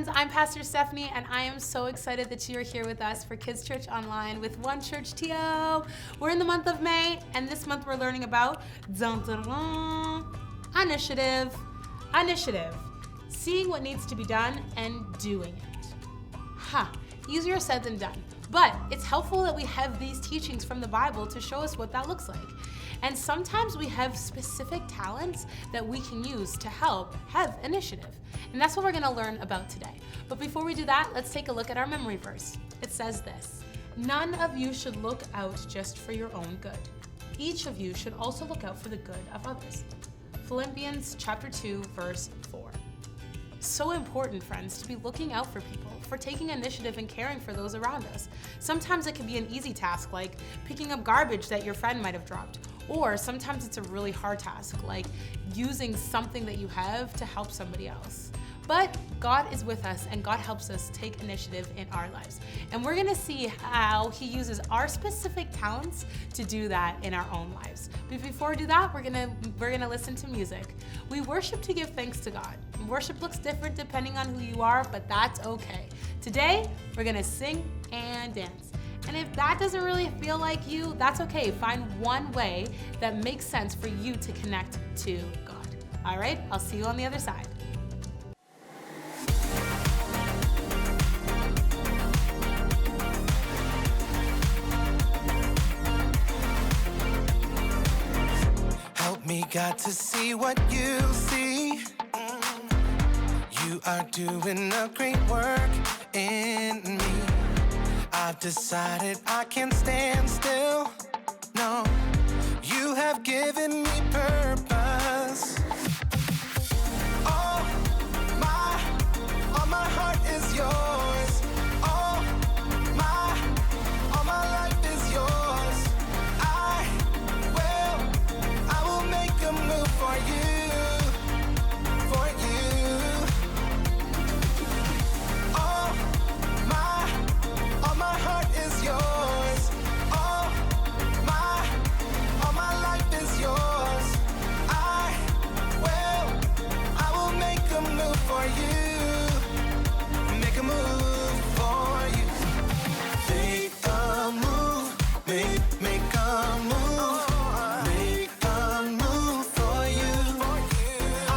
friends, I'm Pastor Stephanie, and I am so excited that you're here with us for Kids Church Online with One Church TO. We're in the month of May, and this month we're learning about initiative. Initiative. Seeing what needs to be done and doing it. Easier said than done. But it's helpful that we have these teachings from the Bible to show us what that looks like. And sometimes we have specific talents that we can use to help have initiative. And that's what we're gonna learn about today. But before we do that, let's take a look at our memory verse. It says this: "None of you should look out just for your own good. Each of you should also look out for the good of others." Philippians chapter 2, verse 4. So important, friends, to be looking out for people, for taking initiative and caring for those around us. Sometimes it can be an easy task, like picking up garbage that your friend might have dropped. Or sometimes it's a really hard task, like using something that you have to help somebody else. But God is with us, and God helps us take initiative in our lives. And we're gonna see how He uses our specific talents to do that in our own lives. But before we do that, we're gonna listen to music. We worship to give thanks to God. Worship looks different depending on who you are, but that's okay. Today, we're gonna sing and dance. And if that doesn't really feel like you, that's okay. Find one way that makes sense for you to connect to God. All right, I'll see you on the other side. Help me, God, to see what you see. You are doing a great work in me. I've decided I can't stand still. No, you have given me purpose. All my heart is yours. All my life is yours. I will make a move for you, for you. All my heart is yours. All my life is yours. I will make a move for you. Make a move for you. Make a move. Make a move. Make a move for you. I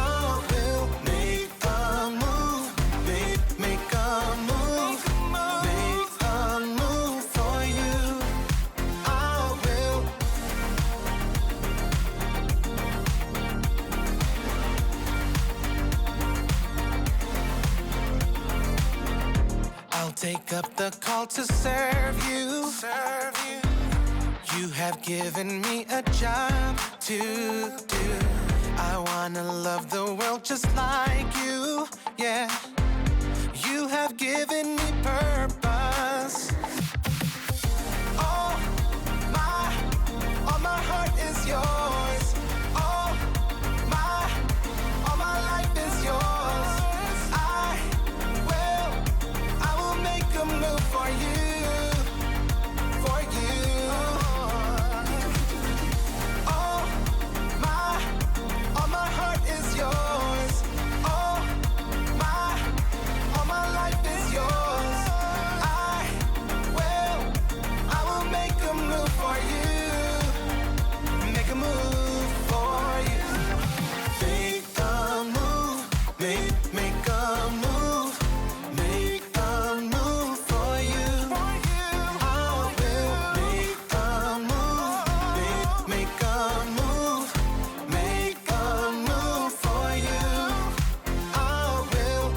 will make a move. Make a move. Make a move for you. I will. I'll take up the call to serve you. You have given me a job to do. I wanna love the world just like you. Yeah. You have given me purpose. All my heart is yours. All my life is yours. I will make a move for you, for you. All my heart is yours. All my life is yours. I will make a move for you. Make a move for you. Make a move. Make a move. Make a move for you. I will make a move. Make a move. Make a move for you. I will.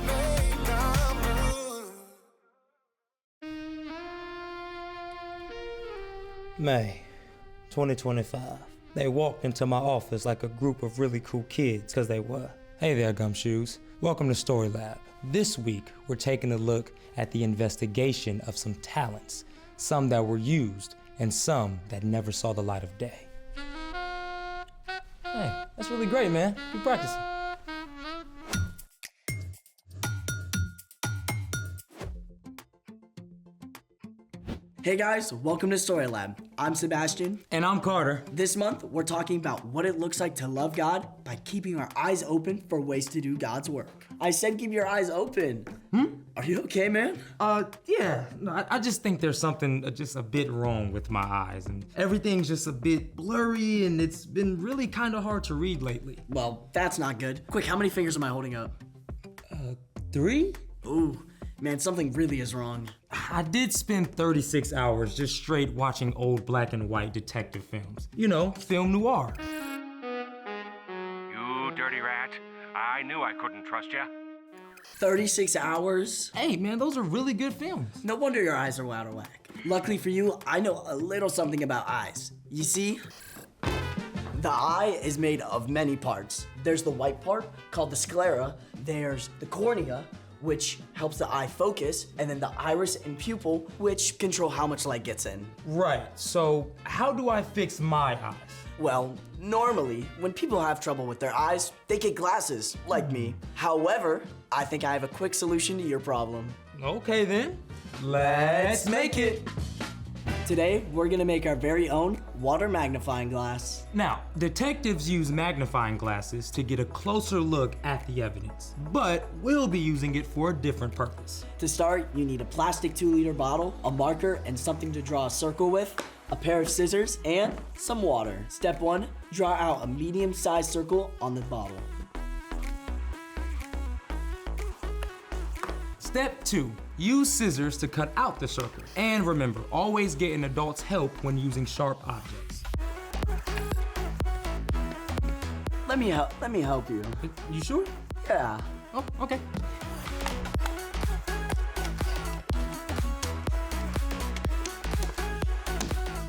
Make a move. May 2025. They walked into my office like a group of really cool kids, because they were. Hey there, Gumshoes. Welcome to Story Lab. This week, we're taking a look at the investigation of some talents, some that were used and some that never saw the light of day. Hey, that's really great, man. Keep practicing. Hey guys, welcome to Story Lab. I'm Sebastian. And I'm Carter. This month, we're talking about what it looks like to love God by keeping our eyes open for ways to do God's work. I said keep your eyes open. Are you okay, man? Yeah. No, I just think there's something just a bit wrong with my eyes, and everything's just a bit blurry, and it's been really kind of hard to read lately. Well, that's not good. Quick, how many fingers am I holding up? 3? Ooh, man, something really is wrong. I did spend 36 hours just straight watching old black and white detective films. You know, film noir. You dirty rat. I knew I couldn't trust you. 36 hours? Hey, man, those are really good films. No wonder your eyes are out of whack. Luckily for you, I know a little something about eyes. You see, the eye is made of many parts. There's the white part, called the sclera. There's the cornea, which helps the eye focus, and then the iris and pupil, which control how much light gets in. Right, so how do I fix my eyes? Well, normally, when people have trouble with their eyes, they get glasses, like me. However, I think I have a quick solution to your problem. Okay then, let's make it. Today, we're gonna make our very own water magnifying glass. Now, detectives use magnifying glasses to get a closer look at the evidence, but we'll be using it for a different purpose. To start, you need a plastic 2-liter bottle, a marker, and something to draw a circle with, a pair of scissors, and some water. Step 1, draw out a medium-sized circle on the bottle. Step 2, use scissors to cut out the circle. And remember, always get an adult's help when using sharp objects. Let me help you. You sure? Yeah. Oh, okay.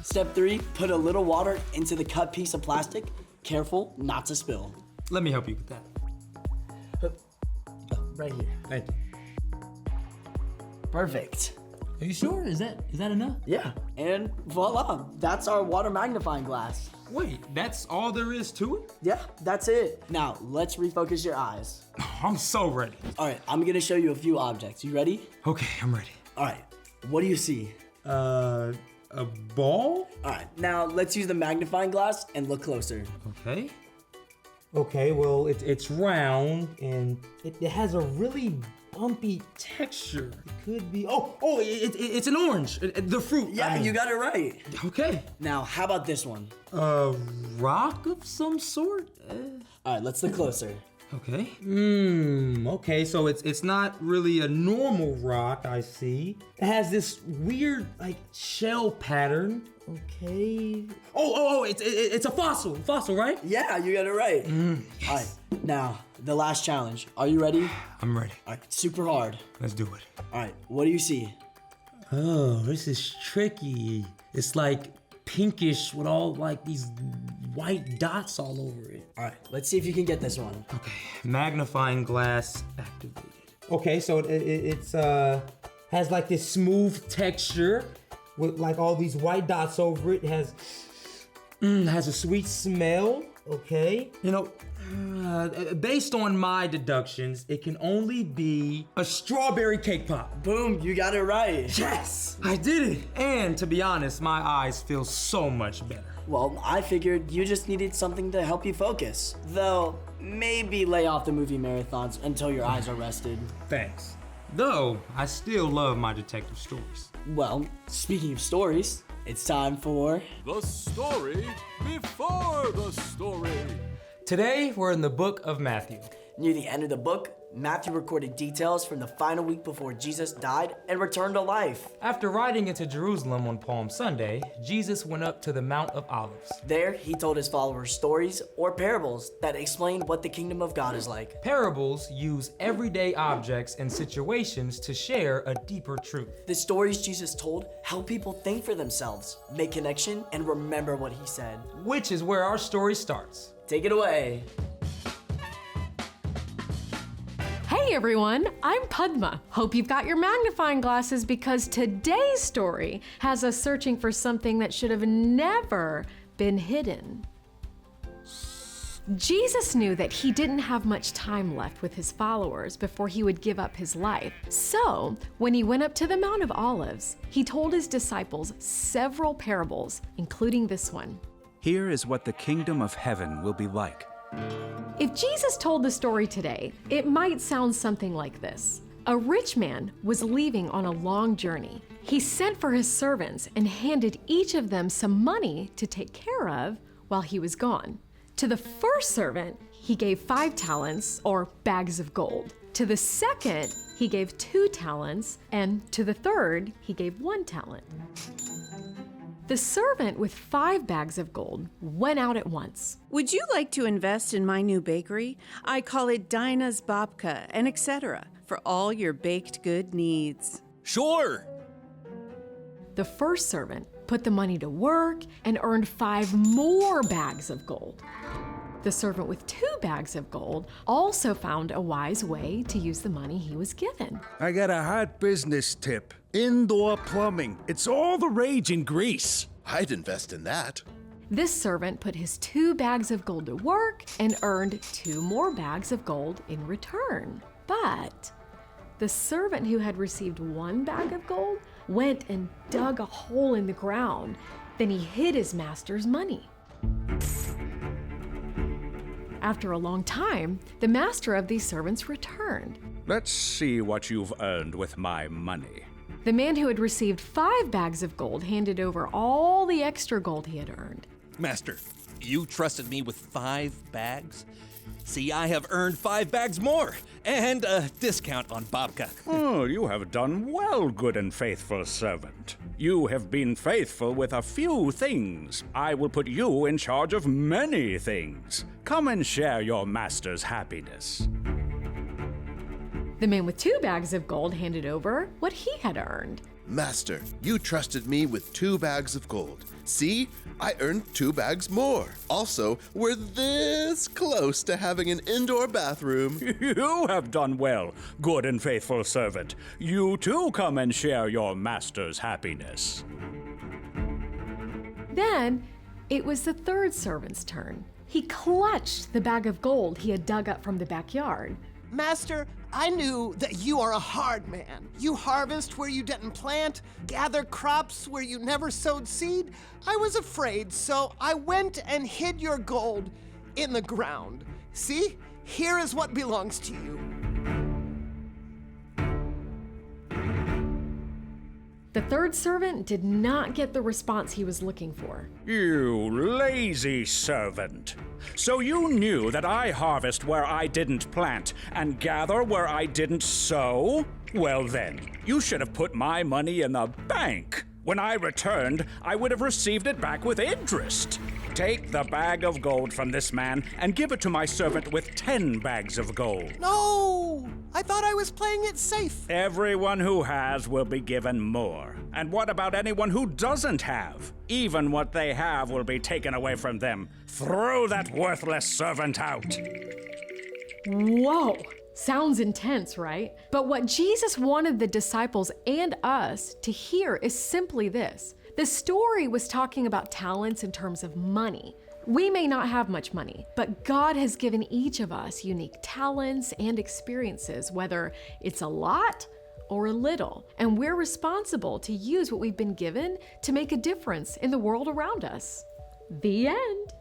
Step 3, put a little water into the cut piece of plastic. Careful not to spill. Let me help you with that. Right here. Thank you. Perfect. Are you sure? Is that enough? Yeah. And voila, that's our water magnifying glass. Wait, that's all there is to it? Yeah, that's it. Now, let's refocus your eyes. I'm so ready. All right, I'm gonna show you a few objects. You ready? Okay, I'm ready. All right, what do you see? A ball? All right, now let's use the magnifying glass and look closer. Okay. Okay, well, it's round and it has a really bumpy texture. It could be, it's an orange, the fruit. Yeah, I mean. you got it right. Okay. Now, how about this one? A rock of some sort? All right, let's look closer. Okay. Okay, so it's not really a normal rock, I see. It has this weird, like, shell pattern. Okay. It's a fossil, right? Yeah, you got it right. Yes. All right, now, the last challenge. Are you ready? I'm ready. All right, super hard. Let's do it. All right, what do you see? Oh, this is tricky. It's like pinkish with all like these white dots all over it. All right, let's see if you can get this one. Okay, magnifying glass activated. Okay, so it's has like this smooth texture with like all these white dots over it. It has a sweet smell. Okay, you know, based on my deductions, it can only be a strawberry cake pop. Boom, you got it right. Yes, I did it. And to be honest, my eyes feel so much better. Well, I figured you just needed something to help you focus. Though, maybe lay off the movie marathons until your eyes are rested. Thanks. Though, I still love my detective stories. Well, speaking of stories, it's time for... The story before the story. Today, we're in the book of Matthew. Near the end of the book, Matthew recorded details from the final week before Jesus died and returned to life. After riding into Jerusalem on Palm Sunday, Jesus went up to the Mount of Olives. There, he told his followers stories or parables that explained what the kingdom of God is like. Parables use everyday objects and situations to share a deeper truth. The stories Jesus told help people think for themselves, make connection, and remember what he said. Which is where our story starts. Take it away. Hey everyone, I'm Padma. Hope you've got your magnifying glasses because today's story has us searching for something that should have never been hidden. Jesus knew that he didn't have much time left with his followers before he would give up his life. So, when he went up to the Mount of Olives, he told his disciples several parables, including this one. Here is what the kingdom of heaven will be like. If Jesus told the story today, it might sound something like this. A rich man was leaving on a long journey. He sent for his servants and handed each of them some money to take care of while he was gone. To the first servant, he gave 5 talents, or bags of gold. To the second, he gave 2 talents, and to the third, he gave 1 talent. The servant with 5 bags of gold went out at once. Would you like to invest in my new bakery? I call it Dinah's Babka, and etc. for all your baked good needs. Sure. The first servant put the money to work and earned 5 more bags of gold. The servant with 2 bags of gold also found a wise way to use the money he was given. I got a hot business tip. Indoor plumbing. It's all the rage in Greece. I'd invest in that. This servant put his 2 bags of gold to work and earned 2 more bags of gold in return. But the servant who had received 1 bag of gold went and dug a hole in the ground. Then he hid his master's money. After a long time, the master of these servants returned. Let's see what you've earned with my money. The man who had received 5 bags of gold handed over all the extra gold he had earned. Master, you trusted me with 5 bags? See, I have earned 5 bags more, and a discount on babka. Oh, you have done well, good and faithful servant. You have been faithful with a few things. I will put you in charge of many things. Come and share your master's happiness. The man with 2 bags of gold handed over what he had earned. Master, you trusted me with 2 bags of gold. See, I earned 2 bags more. Also, we're this close to having an indoor bathroom. You have done well, good and faithful servant. You too come and share your master's happiness. Then it was the third servant's turn. He clutched the bag of gold he had dug up from the backyard. Master, I knew that you are a hard man. You harvest where you didn't plant, gather crops where you never sowed seed. I was afraid, so I went and hid your gold in the ground. See, here is what belongs to you. The third servant did not get the response he was looking for. You lazy servant. So you knew that I harvest where I didn't plant and gather where I didn't sow? Well then, you should have put my money in the bank. When I returned, I would have received it back with interest. Take the bag of gold from this man and give it to my servant with 10 bags of gold. No, I thought I was playing it safe. Everyone who has will be given more. And what about anyone who doesn't have? Even what they have will be taken away from them. Throw that worthless servant out. Whoa! Sounds intense, right? But what Jesus wanted the disciples and us to hear is simply this. The story was talking about talents in terms of money. We may not have much money, but God has given each of us unique talents and experiences, whether it's a lot or a little. And we're responsible to use what we've been given to make a difference in the world around us. The end.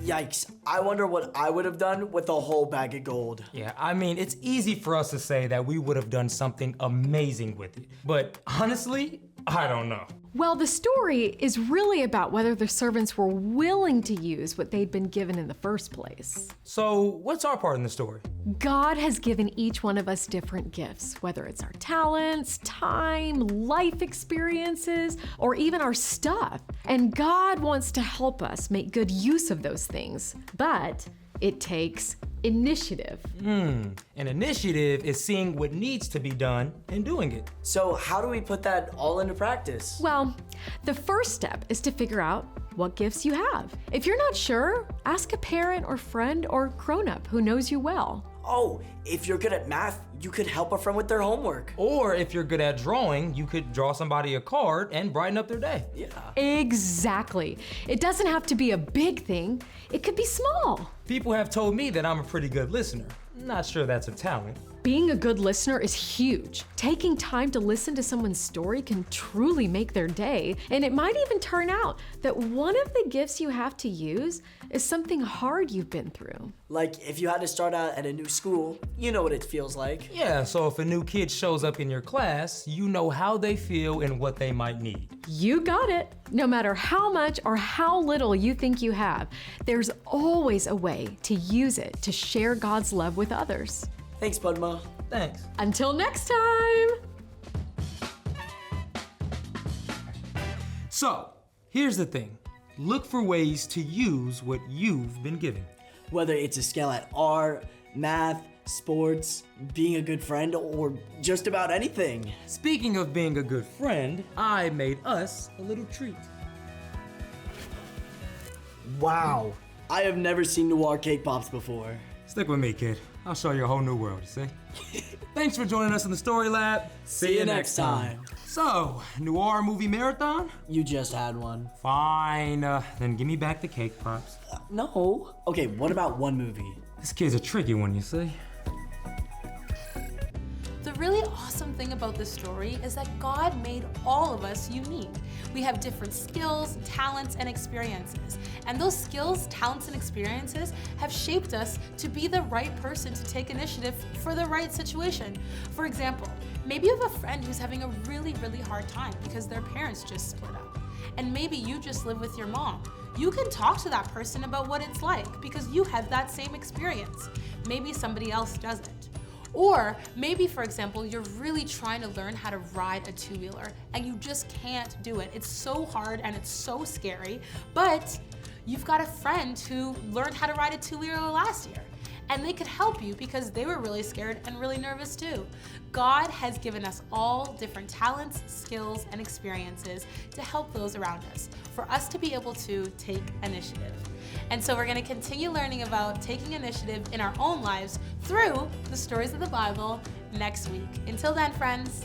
Yikes, I wonder what I would have done with a whole bag of gold. Yeah, I mean, it's easy for us to say that we would have done something amazing with it. But honestly, I don't know. Well, the story is really about whether the servants were willing to use what they'd been given in the first place. So, what's our part in the story? God has given each one of us different gifts, whether it's our talents, time, life experiences, or even our stuff. And God wants to help us make good use of those things. But it takes initiative. An initiative is seeing what needs to be done and doing it. So how do we put that all into practice? Well, the first step is to figure out what gifts you have. If you're not sure, ask a parent or friend or grown-up who knows you well. Oh, if you're good at math, you could help a friend with their homework. Or if you're good at drawing, you could draw somebody a card and brighten up their day. Yeah. Exactly. It doesn't have to be a big thing. It could be small. People have told me that I'm a pretty good listener. Not sure that's a talent. Being a good listener is huge. Taking time to listen to someone's story can truly make their day, and it might even turn out that one of the gifts you have to use is something hard you've been through. Like if you had to start out at a new school, you know what it feels like. Yeah, so if a new kid shows up in your class, you know how they feel and what they might need. You got it. No matter how much or how little you think you have, there's always a way to use it to share God's love with others. Thanks, Padma. Thanks. Until next time. So, here's the thing. Look for ways to use what you've been given. Whether it's a skill at art, math, sports, being a good friend, or just about anything. Speaking of being a good friend, I made us a little treat. Wow. I have never seen Noir cake pops before. Stick with me, kid. I'll show you a whole new world, you see? Thanks for joining us in the Story Lab. See you next time. So, Noir movie marathon? You just had one. Fine, then give me back the cake pops. No. Okay, what about one movie? This kid's a tricky one, you see? The really awesome thing about this story is that God made all of us unique. We have different skills, talents, and experiences. And those skills, talents, and experiences have shaped us to be the right person to take initiative for the right situation. For example, maybe you have a friend who's having a really, really hard time because their parents just split up. And maybe you just live with your mom. You can talk to that person about what it's like because you had that same experience. Maybe somebody else doesn't. Or maybe, for example, you're really trying to learn how to ride a two-wheeler and you just can't do it. It's so hard and it's so scary, but you've got a friend who learned how to ride a two-wheeler last year and they could help you because they were really scared and really nervous too. God has given us all different talents, skills, and experiences to help those around us, for us to be able to take initiative. And so we're going to continue learning about taking initiative in our own lives through the stories of the Bible next week. Until then, friends.